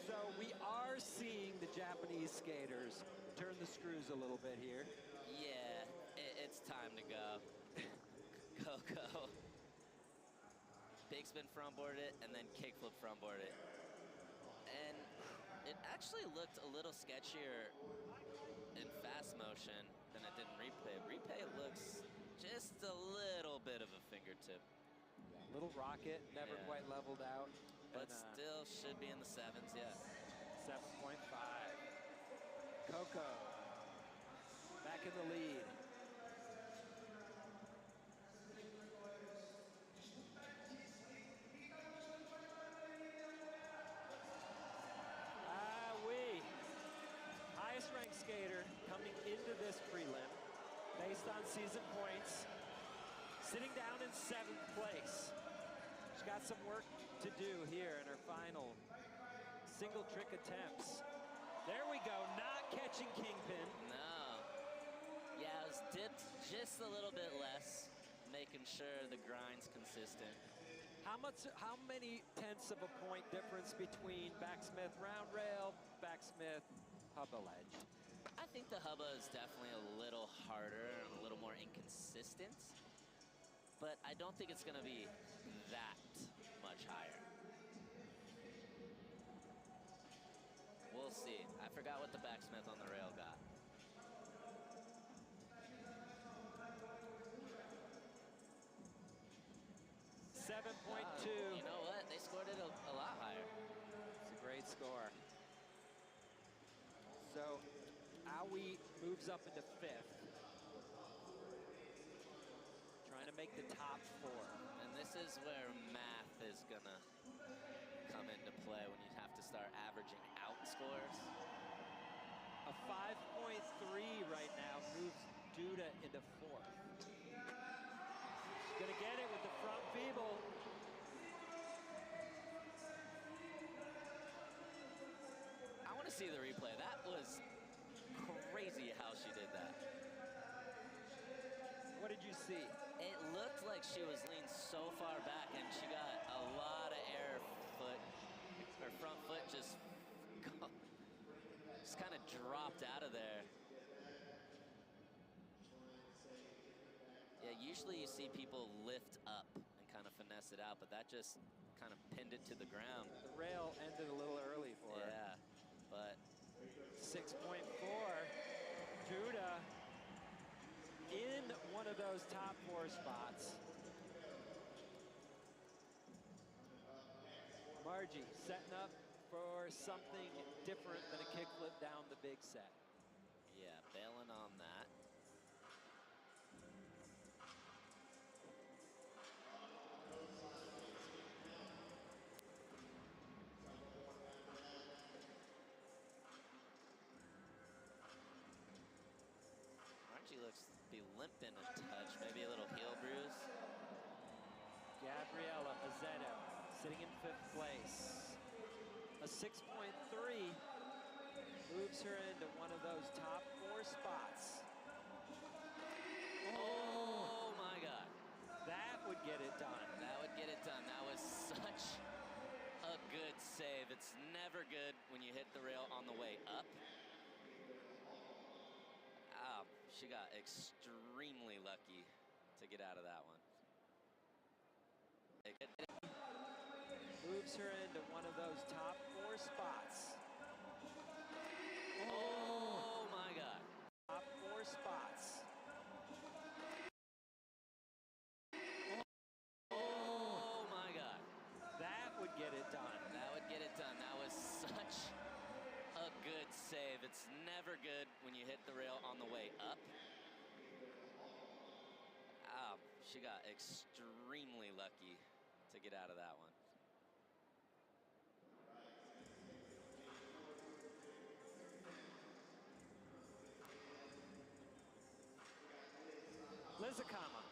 So we are seeing the Japanese skaters turn the screws a little bit here. Yeah, it's time to go. Coco. Big spin frontboard it, and then kickflip frontboard it. And it actually looked a little sketchier in fast motion than it did in replay. Replay looks just a little bit of a fingertip. Little rocket, never quite leveled out. But still should be in the sevens, yeah. 7.5. Coco, back in the lead. Highest ranked skater coming into this prelim based on season points, sitting down in 7th place. She's got some work to do here in her final single trick attempts. There we go, not catching Kingpin. No. Yeah, it was dipped just a little bit less, making sure the grind's consistent. How many tenths of a point difference between backsmith round rail, backsmith hubba ledge? I think the hubba is definitely a little harder and a little more inconsistent, but I don't think it's going to be that much higher. We'll see. I forgot what the backsmith on the rail got. $7.2. You know what? They scored it a lot higher. It's a great score. So Aoi moves up into 5th. Trying to make the top 4. And this is where math is gonna come into play when you have to start averaging out scores. A 5.3 right now moves Duda into 4th. She's gonna get it with the front feeble. I want to see the replay. That was crazy how she did that. What did you see? It looked like she was leaned so far back and she got a lot of air foot. Her front foot just kind of dropped out of there. Yeah, usually you see people lift up and kind of finesse it out, but that just kind of pinned it to the ground. The rail ended a little early for her. Yeah, but 6.4. Duda in one of those top 4 spots. Margie setting up for something different than a kickflip down the big set. Yeah, bailing on that. Margie looks to be limping a touch, maybe a little heel bruise. Gabriela Azeto sitting in 5th place. A 6.3 moves her into one of those top 4 spots. Oh my God. That would get it done. That would get it done. That was such a good save. It's never good when you hit the rail on the way up. She got extremely lucky to get out of that one. Moves her into one of those top 4 spots. Oh my God. Top 4 spots. Oh my God. That would get it done. That would get it done. That was such a good save. It's never good when you hit the rail on the way up. She got extremely lucky to get out of that one. Lizakama.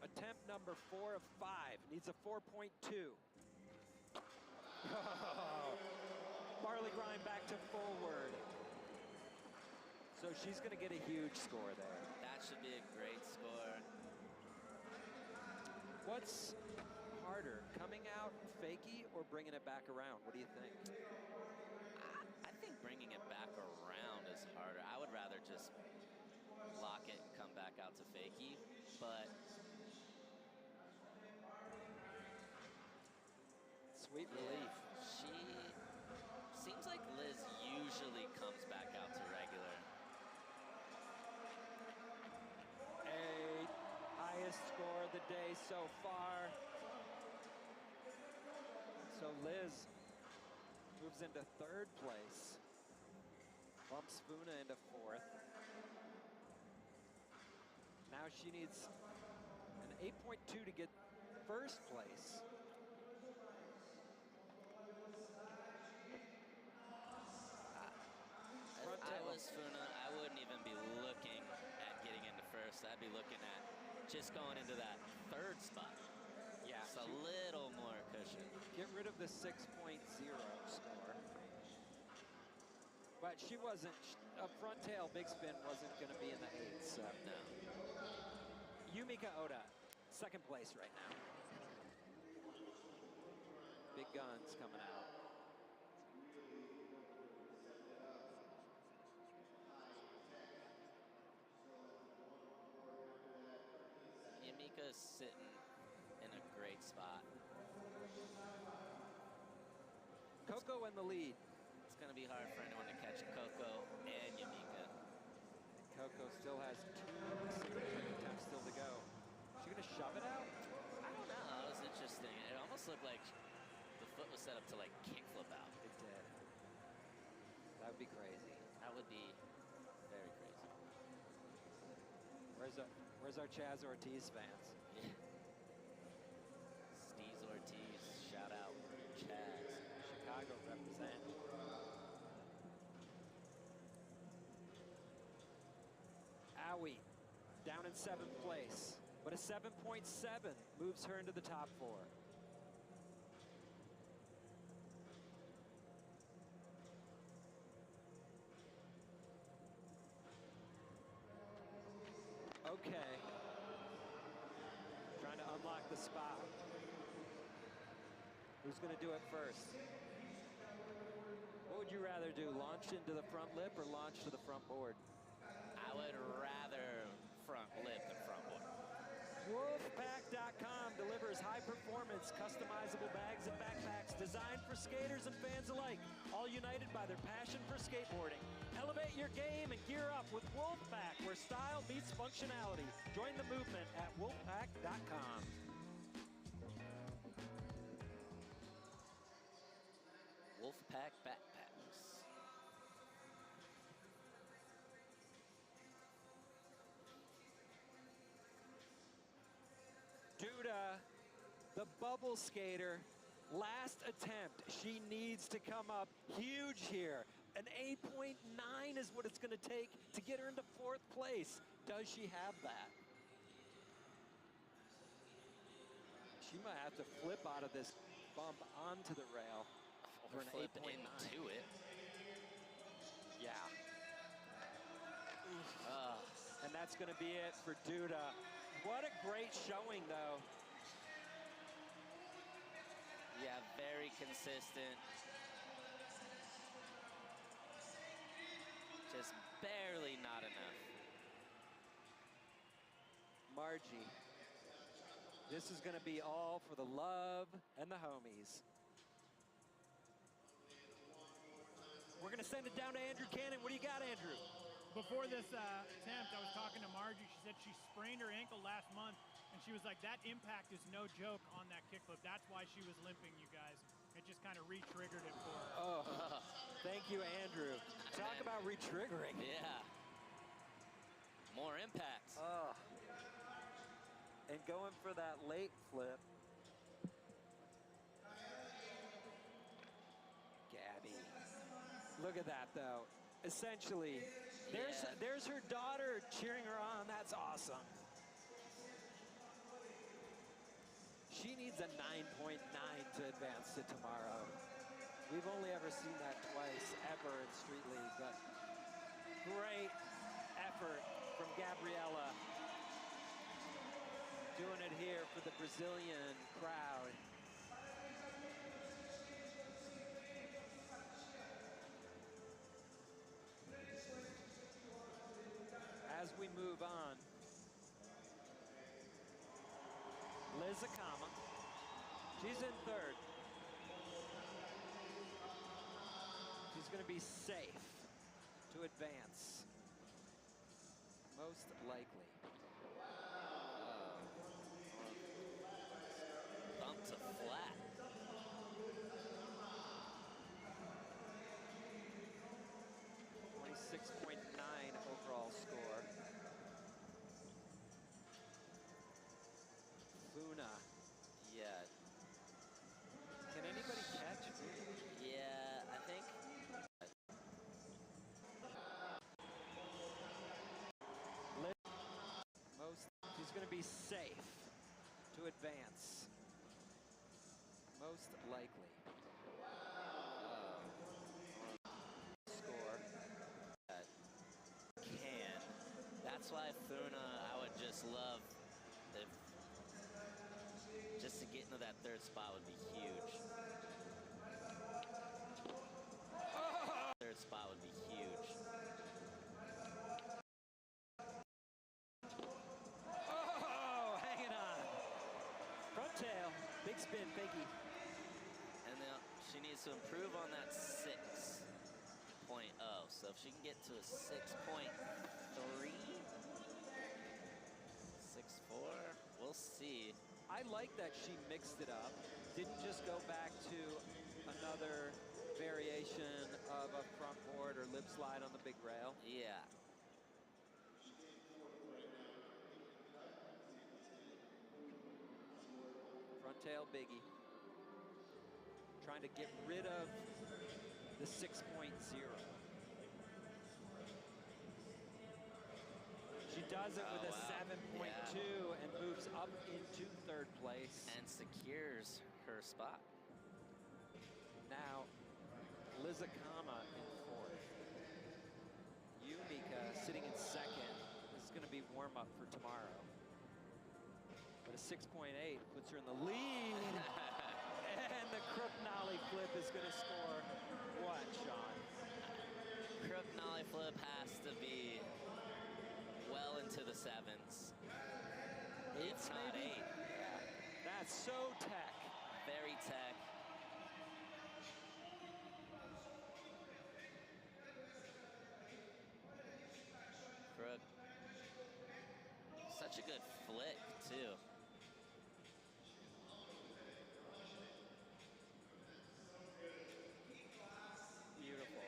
Attempt number 4 of 5. Needs a 4.2. Barley grind back to forward. So she's going to get a huge score there. That should be a great score. What's harder, coming out fakie or bringing it back around? What do you think? I think bringing it back around is harder. I would rather just lock it and come back out to fakie, but Sweet relief. She seems like Liz usually comes back out to regular. 8, highest score of the day so far. So Liz moves into 3rd place. Bumps Funa into 4th. Now she needs an 8.2 to get 1st place. If I was Funa, I wouldn't even be looking at getting into 1st. I'd be looking at just going into that 3rd spot. Yeah, just a little more cushion. Get rid of the 6.0 score. But she wasn't, a front tail big spin wasn't going to be in the 8s. So. No. Yumika Oda, 2nd place right now. Big guns coming out. Yumika's sitting in a great spot. Coco in the lead. It's going to be hard for anyone to catch Coco and Yumika. Coco still has 2 significant attempts still to go. Is she going to shove it out? I don't know. That was interesting. It almost looked like the foot was set up to like kickflip out. It did. That would be crazy. That would be very crazy. Where's our Chaz Ortiz fans? Yeah. Steez Ortiz, shout out Chaz. Chicago represent. Owie, down in 7th place, but a 7.7 moves her into the top 4. Okay. Trying to unlock the spot. Who's going to do it first? What would you rather do, launch into the front lip or launch to the front board? I would rather front lip than front board. Wolfpack.com delivers high-performance, customizable bags and backpacks designed for skaters and fans alike, all united by their passion for skateboarding. Elevate your game and gear up with Wolfpack, where style meets functionality. Join the movement at wolfpack.com. Wolfpack backpacks. Duda, the bubble skater, last attempt. She needs to come up huge here. An 8.9 is what it's going to take to get her into 4th place. Does she have that? She might have to flip out of this bump onto the rail for an Flip 8.9. into it. Yeah. And that's going to be it for Duda. What a great showing, though. Yeah, very consistent. Just barely not enough. Margie, this is going to be all for the love and the homies. We're going to send it down to Andrew Cannon. What do you got, Andrew? Before this attempt, I was talking to Margie. She said she sprained her ankle last month, and she was like, that impact is no joke on that kickflip. That's why she was limping, you guys. It just kind of re-triggered it for her. Oh, thank you, Andrew. Talk about re-triggering. Yeah. More impact. Oh. And going for that late flip. Gabby. Look at that, though. Essentially, there's her daughter cheering her on. That's awesome. She needs a 9.9 to advance to tomorrow. We've only ever seen that twice ever in Street League, but great effort from Gabriella. Doing it here for the Brazilian crowd. As we move on, Liz Akama, she's in 3rd. She's going to be safe to advance, most likely. Bump to flat. .9 overall score. Luna. Yeah. Can anybody catch Luna? Yeah, I think. She's going to be safe to advance, most likely. Score. Can. That's why Funa, I would just love if just to get into that 3rd spot would be huge. 3rd spot would be huge. Oh, hanging on. Front tail, big spin, Biggie. And then she needs to improve on that 6.0. So if she can get to a 6.3, 6.4, we'll see. I like that she mixed it up. Didn't just go back to another variation of a front board or lip slide on the big rail. Yeah. Front tail Biggie. Trying to get rid of the 6.0. She does it with a 7.2 and moves up into 3rd place. And secures her spot. Now, Liz Akama in 4th. Yumika sitting in 2nd. This is going to be warm-up for tomorrow. But a 6.8 puts her in the lead. And the crook nollie flip is going to score what, Sean? Crook nollie flip has to be well into the 7s. It's not 8. Yeah. That's so tech. Very tech. Crook. Such a good flick, too. Beautiful.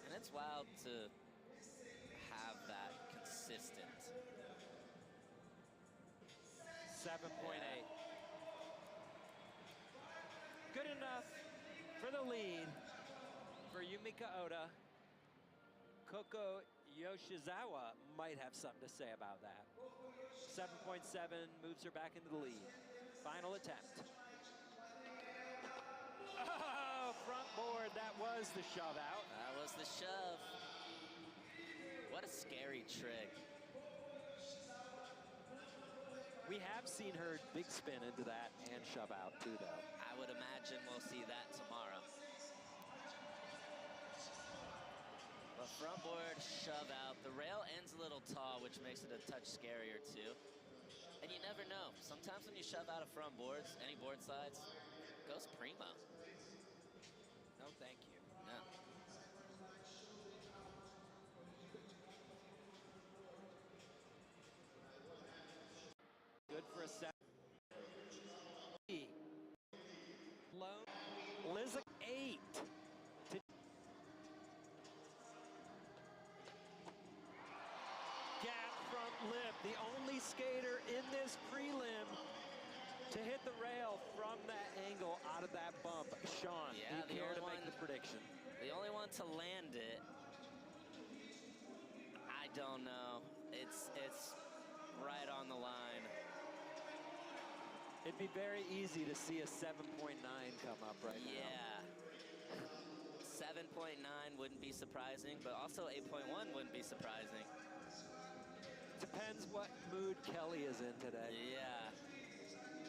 And it's wild to have that consistent. 7.8. Good enough for the lead for Yumika Oda. Koko Yoshizawa might have something to say about that. 7.7 moves her back into the lead. Final attempt. Oh, front board, that was the shove out. That was the shove. What a scary trick. We have seen her big spin into that and shove out too, though. I would imagine we'll see that tomorrow. But front board, shove out. The rail ends a little tall, which makes it a touch scarier too. And you never know. Sometimes when you shove out of front boards, any board sides, it goes primo. No, thank you. No. Good for a set. Liz 8. Gap front lip, the only skater in this prelim to hit the rail from that angle out of that bump. Sean, Yeah, do you care to make the prediction? The only one to land it, I don't know. It's right on the line. It'd be very easy to see a 7.9 come up right now. Yeah. 7.9 wouldn't be surprising, but also 8.1 wouldn't be surprising. Depends what mood Kelly is in today. Yeah.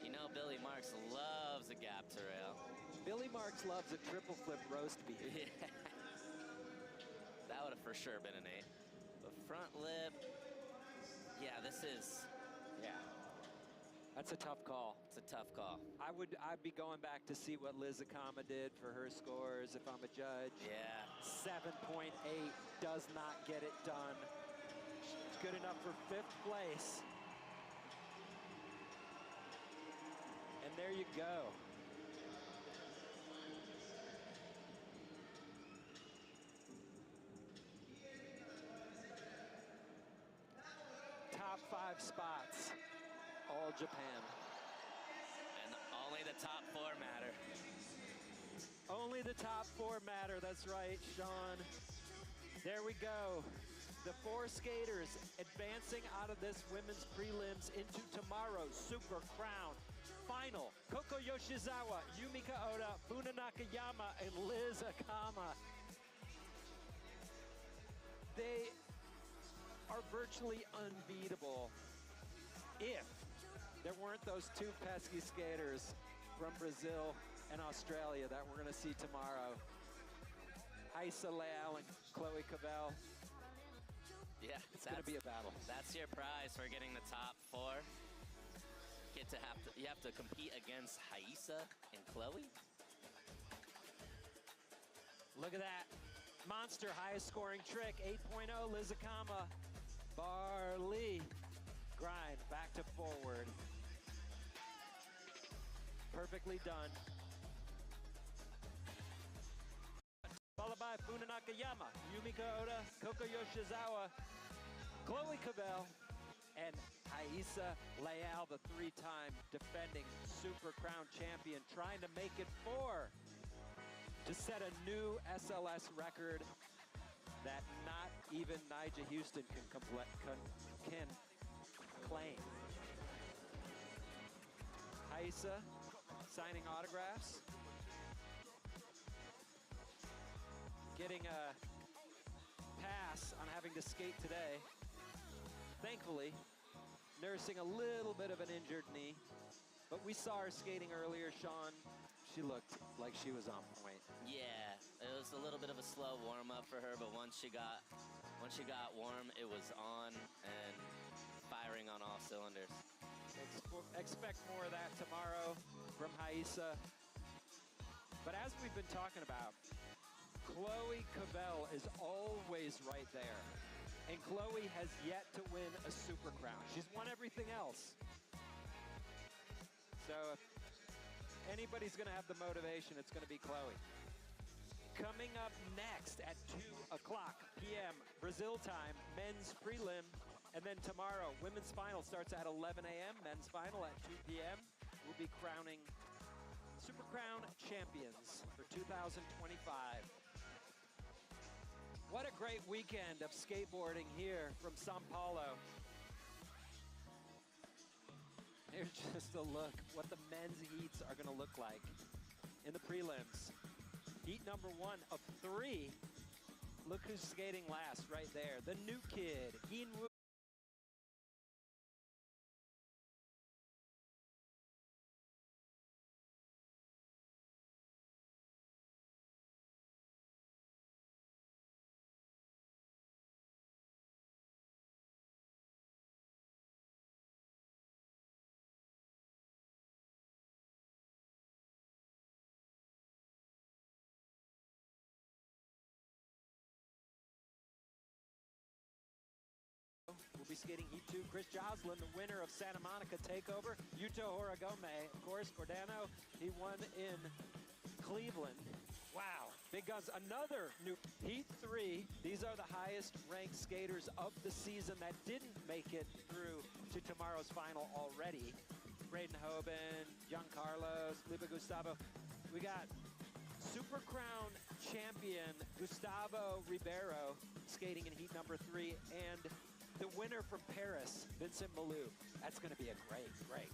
You know Billy Marks loves a gap to rail. Billy Marks loves a triple flip roast beef. Yeah. That would have for sure been an 8. But front lip, yeah, this is, Yeah. That's a tough call. it's a tough call. I'd be going back to see what Liz Akama did for her scores if I'm a judge. Yeah. 7.8 does not get it done. It's good enough for 5th place. And there you go. Top 5 spots, all Japan. And only the top 4 matter. Only the top 4 matter, that's right, Sean. There we go. The 4 skaters advancing out of this women's prelims into tomorrow's Super Crown final. Koko Yoshizawa, Yumika Oda, Funa Nakayama, and Liz Akama. They are virtually unbeatable if there weren't those 2 pesky skaters from Brazil and Australia that we're going to see tomorrow. Haisa Leal and Chloe Cavell. Yeah, It's going to be a battle. That's your prize for getting the top 4. You have to compete against Haisa and Chloe. Look at that. Monster highest scoring trick, 8.0, Liz Akama. Barley. Grind, back to forward. Perfectly done. Followed by Funa Nakayama, Yumika Oda, Koko Yoshizawa, Chloe Cavell, and Haisa Leal, the 3-time defending Super Crown champion, trying to make it 4 to set a new SLS record that not even Nyjah Houston can claim. Haisa signing autographs. Getting a pass on having to skate today. Thankfully, nursing a little bit of an injured knee. But we saw her skating earlier, Sean. She looked like she was on point. Yeah, it was a little bit of a slow warm-up for her, but once she got warm, it was on and firing on all cylinders. Expect more of that tomorrow from Haisa. But as we've been talking about, Chloe Cavell is always right there. And Chloe has yet to win a Super Crown. She's won everything else. So if anybody's going to have the motivation, it's going to be Chloe. Coming up next at 2 o'clock p.m. Brazil time, men's prelim. And then tomorrow, women's final starts at 11 a.m., men's final at 2 p.m. We'll be crowning Super Crown champions for 2025. What a great weekend of skateboarding here from Sao Paulo. Here's just a look what the men's heats are going to look like in the prelims. Heat number 1 of 3. Look who's skating last right there. The new kid, Ginwoo. Will be skating Heat 2. Chris Joslin, the winner of Santa Monica Takeover. Yuto Horigome, of course. Cordano, he won in Cleveland. Wow. Big guns, another new Heat 3. These are the highest ranked skaters of the season that didn't make it through to tomorrow's final already. Braden Hoban, Giancarlos, Lipa Gustavo. We got Super Crown champion Gustavo Ribeiro skating in Heat number 3, and the winner from Paris, Vincent Malou. That's going to be a great